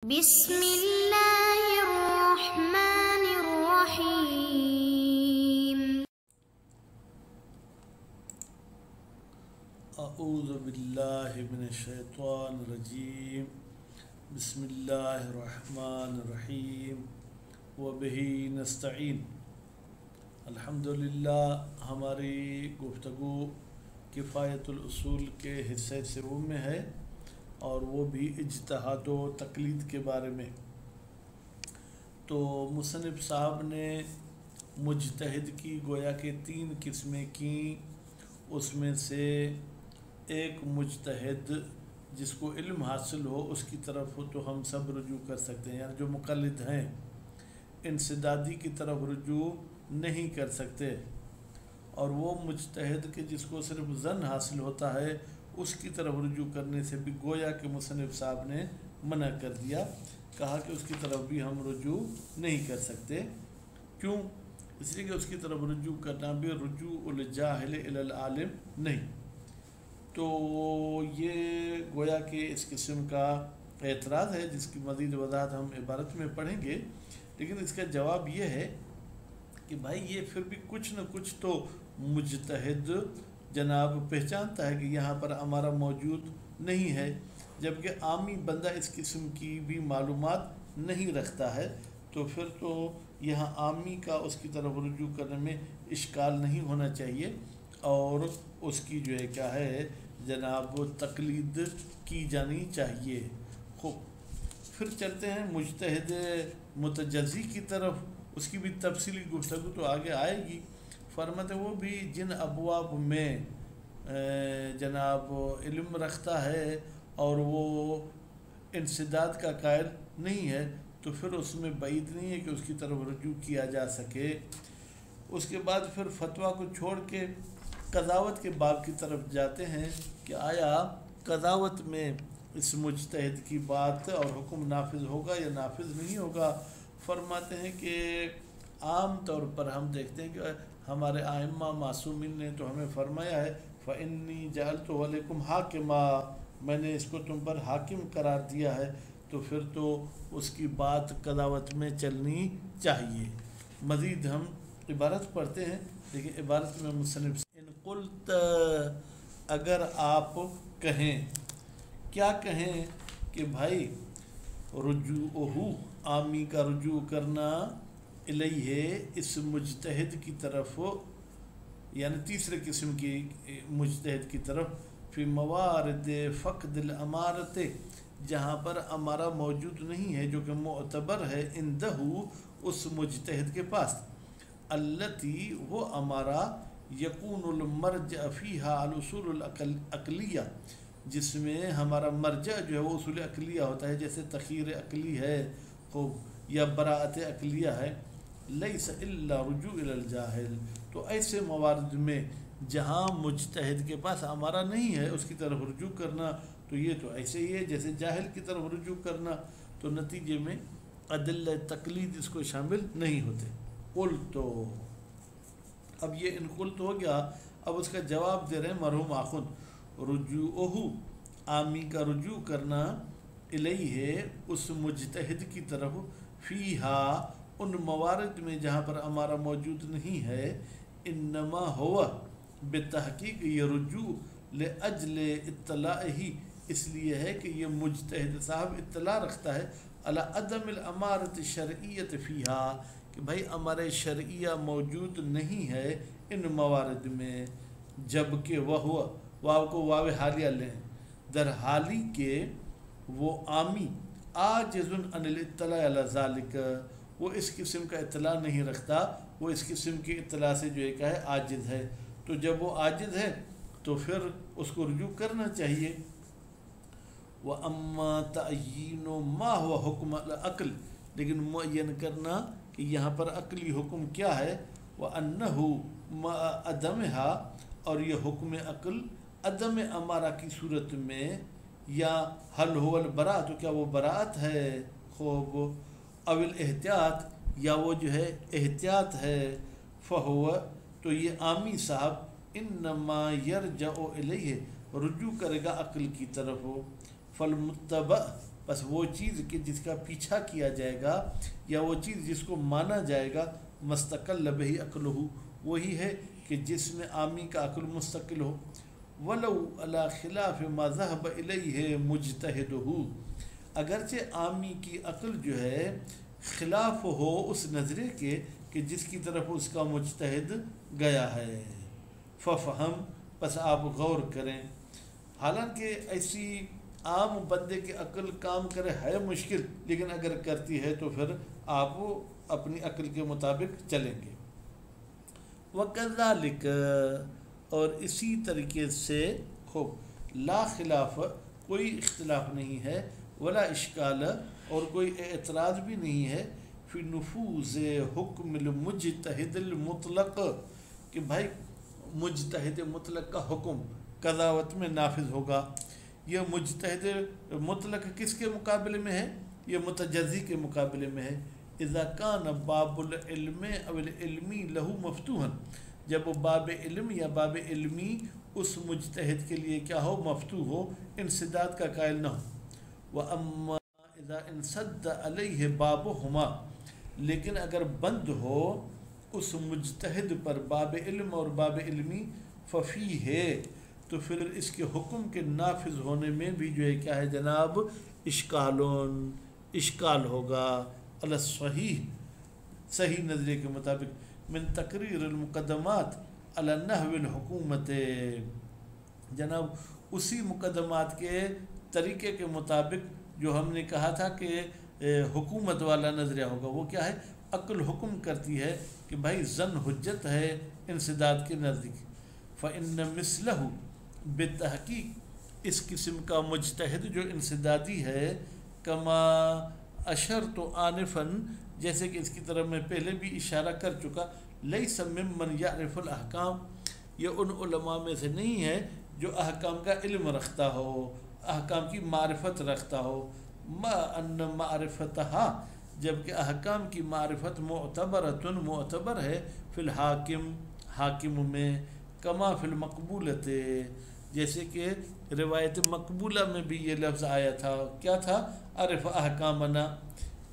بسم اللہ الرحمن الرحیم اعوذ باللہ من الشیطان الرجیم بسم اللہ الرحمن الرحیم وبہ نستعین۔ الحمدللہ ہماری گفتگو کفایت الاصول کے حصے سوم میں ہے اور وہ بھی اجتہاد و تقلید کے بارے میں۔ تو مصنف صاحب نے مجتہد کی گویا کہ 3 قسمیں کیں۔ اس میں سے ایک مجتہد جس کو علم حاصل ہو اس کی طرف ہو تو ہم سب رجوع کر سکتے ہیں، یعنی جو مقلد ہیں انسدادی کی طرف رجوع نہیں کر سکتے، اور وہ مجتہد کہ جس کو صرف ظن حاصل ہوتا ہے اس کی طرف رجوع کرنے سے بھی گویا کہ مصنف صاحب نے منع کر دیا، کہا کہ اس کی طرف بھی ہم رجوع نہیں کر سکتے۔ کیوں؟ اس لیے کہ اس کی طرف رجوع کرنا بھی رجوع الجاہل الی العالم نہیں۔ تو یہ گویا کہ اس قسم کا اعتراض ہے جس کی مزید وضاحت ہم عبارت میں پڑھیں گے، لیکن اس کا جواب یہ ہے کہ بھائی یہ پھر بھی کچھ نہ کچھ تو مجتہد جناب پہچانتا ہے کہ یہاں پر ہمارا موجود نہیں ہے، جبکہ عامی بندہ اس قسم کی بھی معلومات نہیں رکھتا ہے، تو پھر تو یہاں عامی کا اس کی طرف رجوع کرنے میں اشکال نہیں ہونا چاہیے، اور اس کی جو ہے کیا ہے جناب تقلید کی جانی چاہیے۔ خوب، پھر چلتے ہیں مجتہد متجزی کی طرف، اس کی بھی تفصیلی گفتگو تو آگے آئے گی۔ فرماتے وہ بھی جن ابواب میں جناب علم رکھتا ہے اور وہ انسداد کا قائل نہیں ہے تو پھر اس میں بعید نہیں ہے کہ اس کی طرف رجوع کیا جا سکے۔ اس کے بعد پھر فتویٰ کو چھوڑ کے قضاوت کے باب کی طرف جاتے ہیں کہ آیا قضاوت میں اس مجتہد کی بات اور حکم نافذ ہوگا یا نافذ نہیں ہوگا۔ فرماتے ہیں کہ عام طور پر ہم دیکھتے ہیں کہ ہمارے ائمہ معصومین نے تو ہمیں فرمایا ہے فَإِنِّي جَعَلْتُ عَلَيْكُمْ حَاكِمًا، میں نے اس کو تم پر حاکم قرار دیا ہے، تو پھر تو اس کی بات قضاوت میں چلنی چاہیے۔ مزید ہم عبارت پڑھتے ہیں، لیکن عبارت میں مصنف ان قلت، اگر آپ کہیں، کیا کہیں کہ بھائی رجوعہ، عامی کا رجوع کرنا الیہ، اس مجتہد کی طرف، یعنی تیسرے قسم کی مجتہد کی طرف، فی موارد فقد الامارت، جہاں پر امارہ موجود نہیں ہے جو کہ معتبر ہے عندہ اس مجتہد کے پاس، التی وہ امارہ یکون المرجع فیہا الاصول العقلیہ، جس میں ہمارا مرجع جو ہے وہ اصول عقلیہ ہوتا ہے، جیسے تخیر عقلی ہے خوب یا براءت عقلیہ ہے، لیس الا رجوع الی الجاہل، تو ایسے موارد میں جہاں مجتہد کے پاس ہمارا نہیں ہے اس کی طرف رجوع کرنا تو یہ تو ایسے ہی ہے جیسے جاہل کی طرف رجوع کرنا، تو نتیجے میں ادلہ تقلید اس کو شامل نہیں ہوتے۔ قلت، اب یہ ان قلت ہو گیا، اب اس کا جواب دے رہے ہیں مرحوم آخوند، رجوعہ، عامی کا رجوع کرنا الیہ، اس مجتہد کی طرف، فیہا، ان موارد میں جہاں پر ہمارا موجود نہیں ہے، انما ہوا، بتحقیق یہ رجوع لاجل اطلاعہ، اس لیے ہے کہ یہ مجتہد صاحب اطلاع رکھتا ہے علی عدم الامارۃ الشرعیۃ فیہا، کہ بھائی امارہ شرعیہ موجود نہیں ہے ان موارد میں، جبکہ وہ واو کو واو حالیہ لیں، در حالی کہ وہ عامی عاجز عن الاطلاع علی ذالک، وہ اس قسم کا اطلاع نہیں رکھتا، وہ اس قسم کی اطلاع سے جو ایک ہے عاجز ہے، تو جب وہ عاجز ہے تو پھر اس کو رجوع کرنا چاہیے۔ وَأَمَّا تَعْيِينُ مَا هُوَ حُکْمُ العقل، لیکن معین کرنا کہ یہاں پر عقلی حکم کیا ہے، وَأَنَّهُ مَعَ عَدَمِهَا، اور یہ حکم عقل عدم امارہ کی صورت میں، یا حل هو البراءۃ، تو کیا وہ براءت ہے، خوب، او الاحتیاط، یا وہ جو ہے احتیاط ہے، فہو، تو یہ عامی صاحب انما یرجع الیہ، رجوع کرے گا عقل کی طرف، فالمتبع، بس وہ چیز کہ جس کا پیچھا کیا جائے گا یا وہ چیز جس کو مانا جائے گا مستقل بہی عقل ہو، وہی ہے کہ جس میں عامی کا عقل مستقل ہو. ولو علی خلاف ما ذهب الیہ مجتہدہ، اگرچہ عامی کی عقل جو ہے خلاف ہو اس نظریے کے کہ جس کی طرف اس کا مجتہد گیا ہے. ففہم، پس آپ غور کریں. حالانکہ ایسی عام بندے کی عقل کام کرے ہے مشکل، لیکن اگر کرتی ہے تو پھر آپ اپنی عقل کے مطابق چلیں گے. وَكَذَلِكَ، اور اسی طریقے سے خوب لا خلاف، کوئی اختلاف نہیں ہے، ولا اشکال، اور کوئی اعتراض بھی نہیں ہے، فی نفوذ حکم المجتہد المطلق، کہ بھائی مجتہد مطلق کا حکم قضاوت میں نافذ ہوگا. یہ مجتہد مطلق کس کے مقابلے میں ہے؟ یہ متجزی کے مقابلے میں ہے. اذا کان باب العلم او العلمی لہو مفتوحا، جب باب علم یا باب علمی اس مجتہد کے لیے کیا ہو؟ مفتوح ہو، انسداد کا قائل نہ ہو. واما اذا انسد علیہ بابہما، لیکن اگر بند ہو اس مجتہد پر باب علم اور باب علمی، ففی ہے، تو پھر اس کے حکم کے نافذ ہونے میں بھی جو ہے کیا ہے جناب؟ اشکال ہوگا. علی الصحیح، صحیح نظریے کے مطابق، من تقریر المقدمات علی نحو الحکومت، جناب اسی مقدمات کے طریقے کے مطابق جو ہم نے کہا تھا کہ حکومت والا نظریہ ہوگا. وہ کیا ہے؟ عقل حکم کرتی ہے کہ بھائی زن حجت ہے انسداد کے نزدیک. فإن مثلہ، بتحقیق اس قسم کا مجتہد جو انسدادی ہے، کما اشرت آنفا، جیسے کہ اس کی طرف میں پہلے بھی اشارہ کر چکا، لیس ممن یعرف الاحکام، یہ ان علماء میں سے نہیں ہے جو احکام کا علم رکھتا ہو، احکام کی معرفت رکھتا ہو. ما ان معرفتہا، جبکہ احکام کی معرفت معتبر ہے، فی الحاکم، حاکم میں، کما فی المقبولت، جیسے کہ روایت مقبولہ میں بھی یہ لفظ آیا تھا. کیا تھا؟ عرف احکامنا،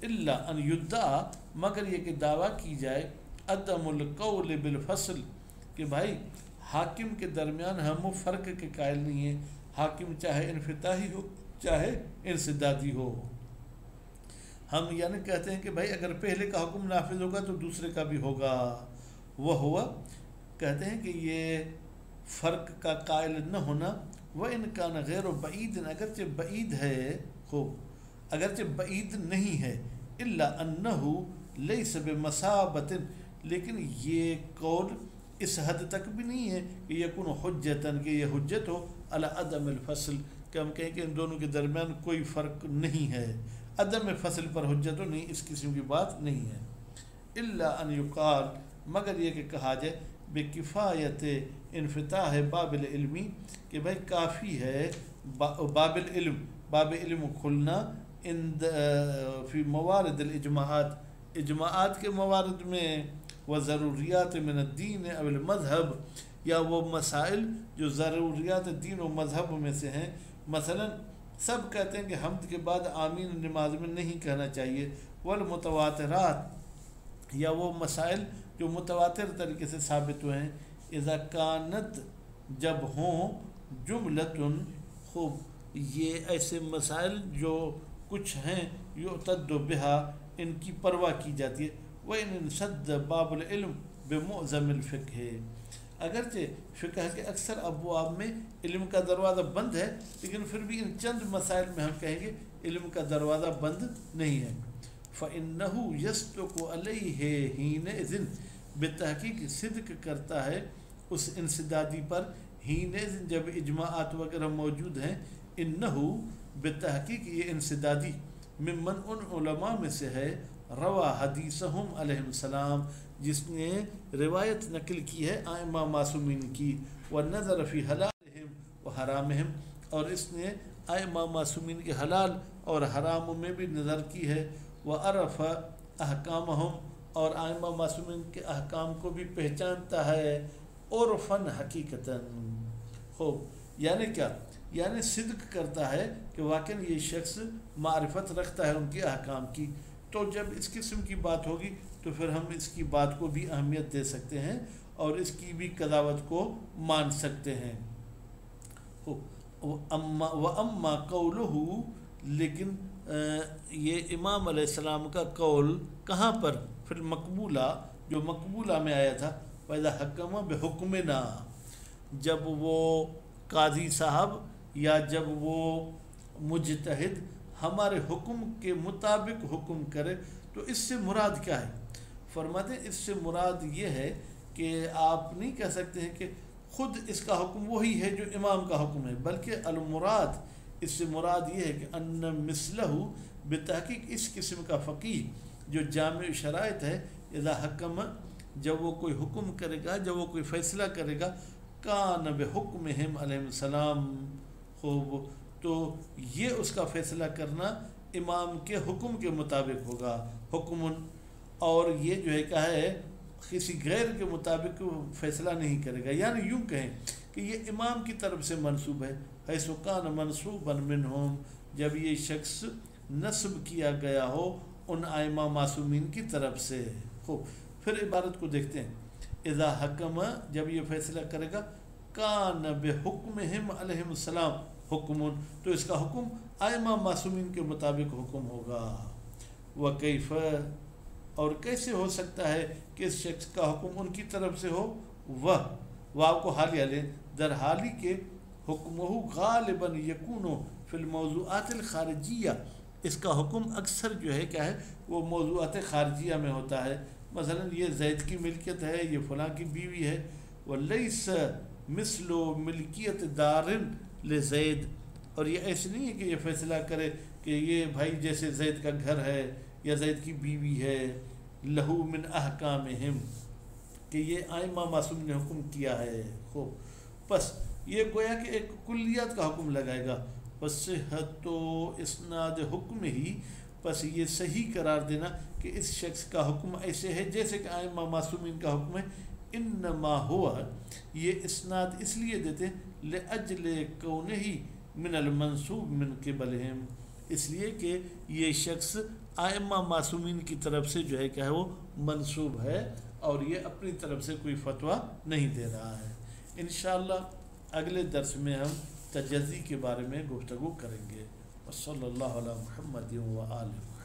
الا ان یدعا، مگر یہ کہ دعویٰ کی جائے، عدم القول بالفصل، کہ بھائی حاکم کے درمیان ہم فرق کے قائل نہیں ہیں، حاکم چاہے انفتاحی ہو چاہے انسدادی ہو. ہم یعنی کہتے ہیں کہ بھائی اگر پہلے کا حکم نافذ ہوگا تو دوسرے کا بھی ہوگا. وہ ہوا، کہتے ہیں کہ یہ فرق کا قائل نہ ہونا، وَإِنْ كَانَ غَيْرُ بَعِيدٍ، اگرچہ بعید ہے، خوب اگرچہ بعید نہیں ہے، إِلَّا أَنَّهُ لَيْسَ بِمَثَابَةٍ، لیکن یہ قول اس حد تک بھی نہیں ہے کہ یکون حجتاً، کہ یہ حجت ہو، علی عدم الفصل، کہ ہم کہیں کہ ان دونوں کے درمیان کوئی فرق نہیں ہے، عدم فصل پر حجت ہو، نہیں، اس قسم کی بات نہیں ہے. الا ان یقال، مگر یہ کہ کہا جائے، بکفایت انفتاح باب العلمی، کہ بھائی کافی ہے باب علم کھلنا، فی موارد الاجماعات، اجماعات کے موارد میں، و ضروریات من الدین او المذہب، یا وہ مسائل جو ضروریات دین و مذہب میں سے ہیں. مثلا سب کہتے ہیں کہ حمد کے بعد آمین نماز میں نہیں کہنا چاہیے. والمتواترات، یا وہ مسائل جو متواتر طریقے سے ثابت ہوئے ہیں. اذا کانت، جب ہوں، جملتن، خوب یہ ایسے مسائل جو کچھ ہیں، یعتد بہا، ان کی پرواہ کی جاتی ہے. وَإِنْ انسد باب العلم بمعظم الفقہ، اگرچہ فقہ کے اکثر ابواب میں علم کا دروازہ بند ہے، لیکن پھر بھی ان چند مسائل میں ہم کہیں گے علم کا دروازہ بند نہیں ہے. فَإِنَّهُ يَصْدُقُ عَلَيْهِ حِينَئِذٍ، بتحقیق صدق کرتا ہے اس انسدادی پر، حِينَئِذٍ جب اجماعات وغیرہ موجود ہیں. انہو، بتحقیق یہ انسدادی، ممن ان علماء میں سے ہے، روا حدیثہم علیہ السلام، جس نے روایت نقل کی ہے ائمہ معصومین کی، والنظر فی حلالہم و حرامہم، اور اس نے ائمہ معصومین کے حلال اور حرام میں بھی نظر کی ہے. وعرف احکامہم، اور ائمہ معصومین کے احکام کو بھی پہچانتا ہے، عرفاً حقیقتاً. خوب یعنی کیا یعنی صدق کرتا ہے کہ واقعی یہ شخص معرفت رکھتا ہے ان کے احکام کی، تو جب اس قسم کی بات ہوگی تو پھر ہم اس کی بات کو بھی اہمیت دے سکتے ہیں اور اس کی بھی قضاوت کو مان سکتے ہیں۔ وَأَمَّا قَوْلُهُ، لیکن یہ امام علیہ السلام کا قول کہاں پر؟ پھر مقبولہ، جو مقبولہ میں آیا تھا، وَإِذَا حَكَمَ بِحُكْمِنَا، جب وہ قاضی صاحب یا جب وہ مجتہد ہمارے حکم کے مطابق حکم کرے، تو اس سے مراد کیا ہے؟ فرماتے ہیں اس سے مراد یہ ہے کہ آپ نہیں کہہ سکتے ہیں کہ خود اس کا حکم وہی ہے جو امام کا حکم ہے، بلکہ المراد، اس سے مراد یہ ہے کہ ان مثلہ، بتحقیق اس قسم کا فقیہ جو جامع شرائط ہے، اذا حکم، جب وہ کوئی حکم کرے گا، جب وہ کوئی فیصلہ کرے گا، کان بحکمہم علیہ السلام، خوب، تو یہ اس کا فیصلہ کرنا امام کے حکم کے مطابق ہوگا، حکم، اور یہ جو ہے کیا ہے کسی غیر کے مطابق فیصلہ نہیں کرے گا، یعنی یوں کہیں کہ یہ امام کی طرف سے منسوب ہے، حیث کان منصوبا منہم، جب یہ شخص نسب کیا گیا ہو ان ائمہ معصومین کی طرف سے۔ خوب، پھر عبارت کو دیکھتے ہیں، اذا حکم، جب یہ فیصلہ کرے گا، کان بحکمہم علیہم السلام حکم، تو اس کا حکم ائمہ معصومین کے مطابق حکم ہوگا۔ وکیف، اور کیسے ہو سکتا ہے کہ اس شخص کا حکم ان کی طرف سے ہو؟ واو کو حالیہ لیں، در حالی کے حکمہ غالباً یکون فی الموضوعات الخارجیہ، اس کا حکم اکثر جو ہے کیا ہے وہ موضوعات خارجیہ میں ہوتا ہے، مثلا یہ زید کی ملکیت ہے، یہ فلاں کی بیوی ہے، ولیس مثل ملکیت دارن لزید، اور یہ ایسے نہیں ہے کہ یہ فیصلہ کرے کہ یہ بھائی جیسے زید کا گھر ہے یا زید کی بیوی ہے، لہو من احکامہم، کہ یہ ائمہ معصوم نے حکم کیا ہے۔ خوب، پس یہ گویا کہ ایک کلیات کا حکم لگائے گا، پس صحت و اسناد حکم ہی، پس یہ صحیح قرار دینا کہ اس شخص کا حکم ایسے ہے جیسے کہ ائمہ معصومین کا حکم ہے، انما ہوا، یہ اسناد اس لیے دیتے لأجل کونہ من المنصوب من قبلہم، اس لیے کہ یہ شخص ائمہ معصومین کی طرف سے جو ہے کیا ہے وہ منصوب ہے، اور یہ اپنی طرف سے کوئی فتویٰ نہیں دے رہا ہے۔ انشاءاللہ اگلے درس میں ہم تجزی کے بارے میں گفتگو کریں گے۔ وصلی اللہ علی محمد و آلہ۔